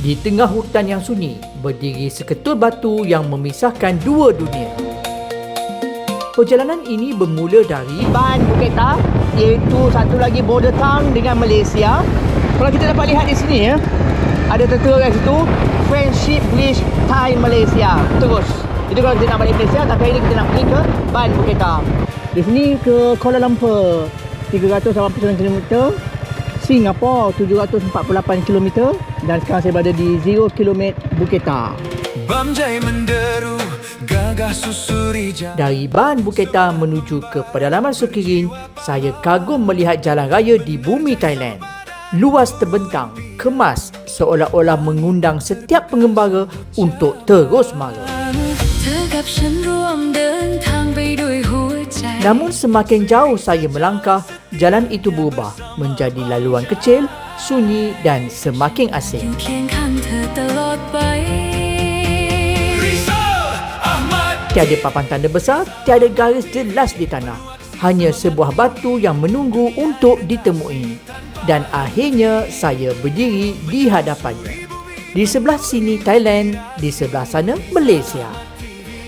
Di tengah hutan yang sunyi, berdiri seketul batu yang memisahkan dua dunia. Perjalanan ini bermula dari Ban Buketa, iaitu satu lagi border town dengan Malaysia. Kalau kita dapat lihat di sini ya, ada tertera kat situ Friendship Bridge Thai Malaysia. Terus. Itu kalau kita nak balik Malaysia, tapi hari ni kita nak pergi ke Ban Buketa. Di sini ke Kuala Lumpur 389 km, Singapura 748 km, dan sekarang saya berada di 0 km Buketa. Bamjai menderu, gagah susuri. Dari Ban Buketa menuju ke pedalaman Sukirin, saya kagum melihat jalan raya di bumi Thailand. Luas terbentang, kemas, seolah-olah mengundang setiap pengembara untuk terus mara. Namun semakin jauh saya melangkah, jalan itu berubah menjadi laluan kecil, sunyi dan semakin asing. Tiada papan tanda besar, tiada garis jelas di tanah. Hanya sebuah batu yang menunggu untuk ditemui. Dan akhirnya saya berdiri di hadapannya. Di sebelah sini Thailand, di sebelah sana Malaysia.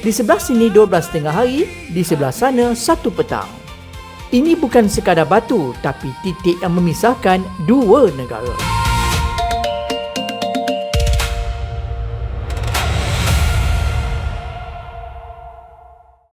Di sebelah sini 12 tengah hari, di sebelah sana 1 petang. Ini bukan sekadar batu, tapi titik yang memisahkan dua negara.